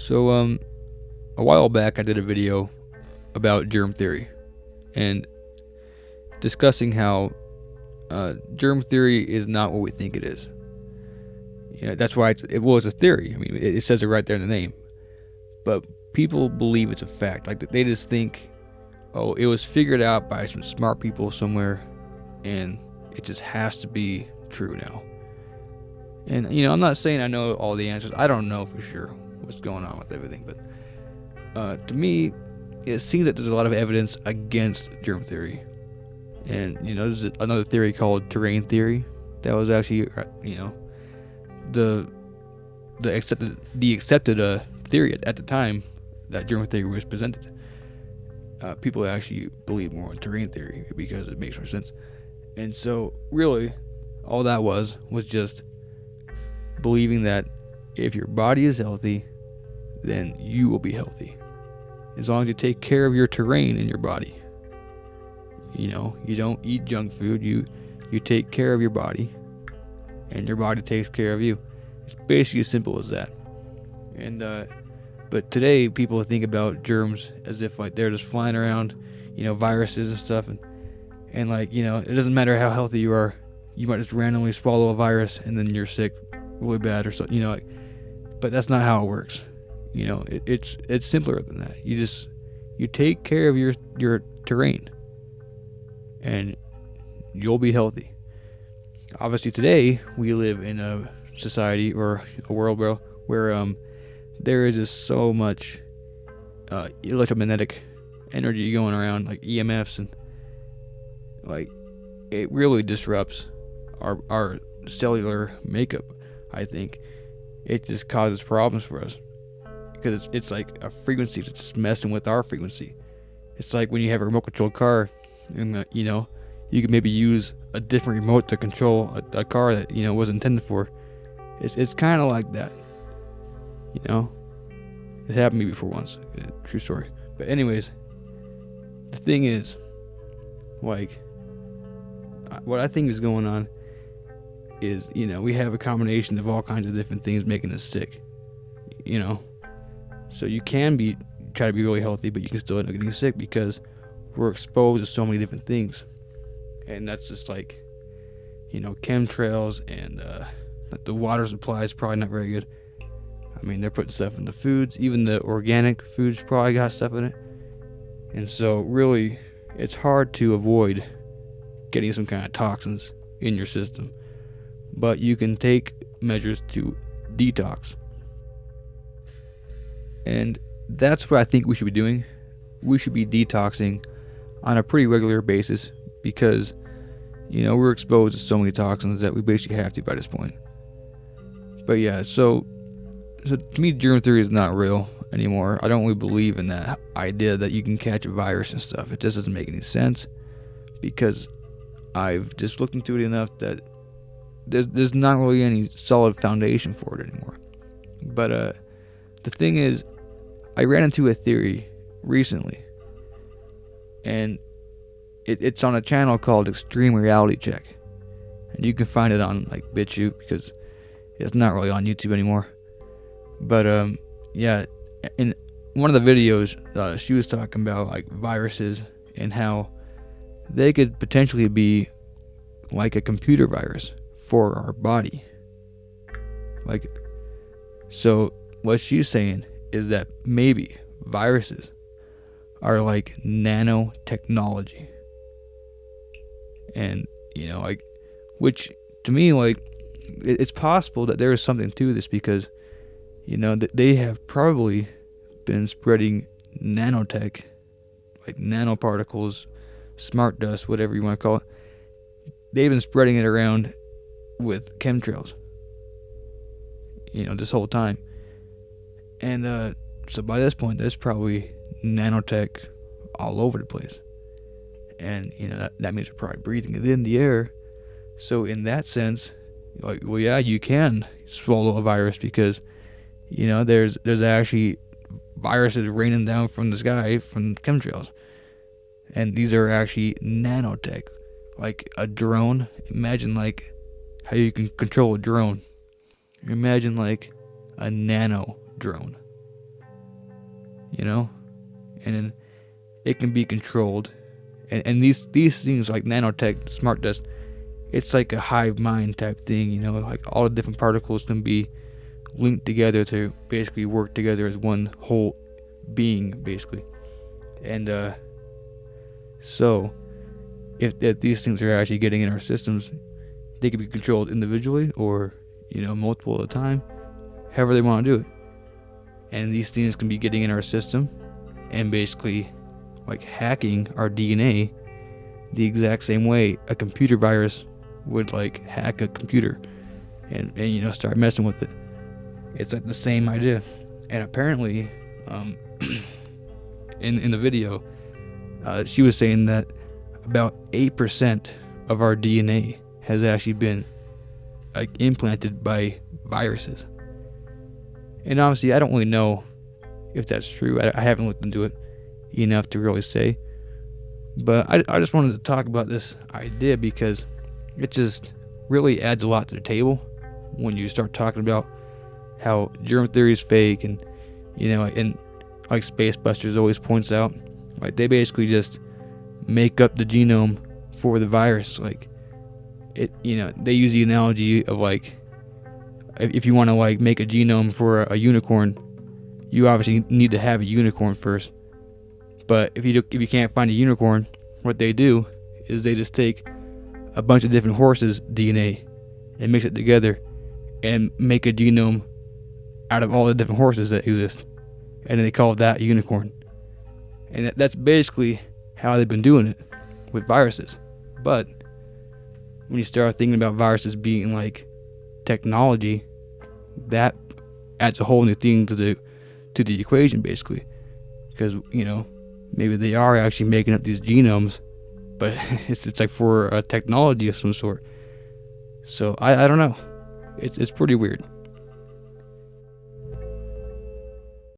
So, a while back I did a video about germ theory and discussing how germ theory is not what we think it is. That's why it was a theory. I mean, it says it right there in the name. But people believe it's a fact. Like, they just think, oh, it was figured out by some smart people somewhere, and it just has to be true now. And, I'm not saying I know all the answers. I don't know for sure what's going on with everything. But to me, it seems that there's a lot of evidence against germ theory. And, there's another theory called terrain theory that was actually, the accepted theory at the time that germ theory was presented. People actually believe more in terrain theory because it makes more sense. And so, really, all that was just believing that if your body is healthy, then you will be healthy. As long as you take care of your terrain in your body. You don't eat junk food. You take care of your body, and your body takes care of you. It's basically as simple as that. And but today people think about germs as if like they're just flying around, viruses and stuff, and it doesn't matter how healthy you are. You might just randomly swallow a virus and then you're sick really bad or something. But that's not how it works. It's simpler than that. You take care of your terrain, and you'll be healthy. Obviously, today we live in a society or a world, where there is just so much electromagnetic energy going around, like EMFs, and like it really disrupts our cellular makeup. I think it just causes problems for us because it's like a frequency that's just messing with our frequency. It's like when you have a remote control car, and you can maybe use a different remote to control a car that was intended for. It's kind of like that. It's happened to me before once. True story. But anyways, the thing is, like, what I think is going on is, we have a combination of all kinds of different things making us sick. So you can try to be really healthy, but you can still end up getting sick because we're exposed to so many different things. And that's just like, chemtrails, and the water supply is probably not very good. I mean, they're putting stuff in the foods. Even the organic foods probably got stuff in it. And so, really, it's hard to avoid getting some kind of toxins in your system. But you can take measures to detox. And that's what I think we should be doing. We should be detoxing on a pretty regular basis because, we're exposed to so many toxins that we basically have to by this point. But yeah, so to me, germ theory is not real anymore. I don't really believe in that idea that you can catch a virus and stuff. It just doesn't make any sense because I've just looked into it enough that there's not really any solid foundation for it anymore. But the thing is, I ran into a theory recently, and it's on a channel called Extreme Reality Check, and you can find it on like BitChute because it's not really on YouTube anymore. But yeah, in one of the videos, she was talking about like viruses and how they could potentially be like a computer virus for our body. So what she's saying is that maybe viruses are like nanotechnology. And, which to me, it's possible that there is something to this because, they have probably been spreading nanotech, like nanoparticles, smart dust, whatever you want to call it. They've been spreading it around with chemtrails, this whole time. And so by this point, there's probably nanotech all over the place. And, that means we're probably breathing it in the air. So in that sense, you can swallow a virus because, there's actually viruses raining down from the sky from chemtrails. And these are actually nanotech. Like a drone. Imagine how you can control a drone. Imagine a nano drone. you know, and then it can be controlled. And these things like nanotech, smart dust, it's like a hive mind type thing, you know, like all the different particles can be linked together to basically work together as one whole being, basically. And so if these things are actually getting in our systems, they can be controlled individually or, you know, multiple at a time, however they want to do it. And these things can be getting in our system and basically like hacking our DNA the exact same way a computer virus would like hack a computer and you know, start messing with it. It's like the same idea. And apparently in the video, she was saying that about 8% of our DNA has actually been like implanted by viruses. And obviously I don't really know if that's true. I haven't looked into it enough to really say, but I just wanted to talk about this idea because it just really adds a lot to the table when you start talking about how germ theory is fake, and you know, and like Space Busters always points out, like they basically just make up the genome for the virus. Like it, you know, they use the analogy of like if you want to like make a genome for a unicorn, you obviously need to have a unicorn first. But if you can't find a unicorn, what they do is they just take a bunch of different horses' DNA and mix it together and make a genome out of all the different horses that exist, and then they call that a unicorn. And that's basically how they've been doing it with viruses. But when you start thinking about viruses being like technology, that adds a whole new thing to the equation, basically, because you know, maybe they are actually making up these genomes, but it's like for a technology of some sort. So I don't know. It's pretty weird.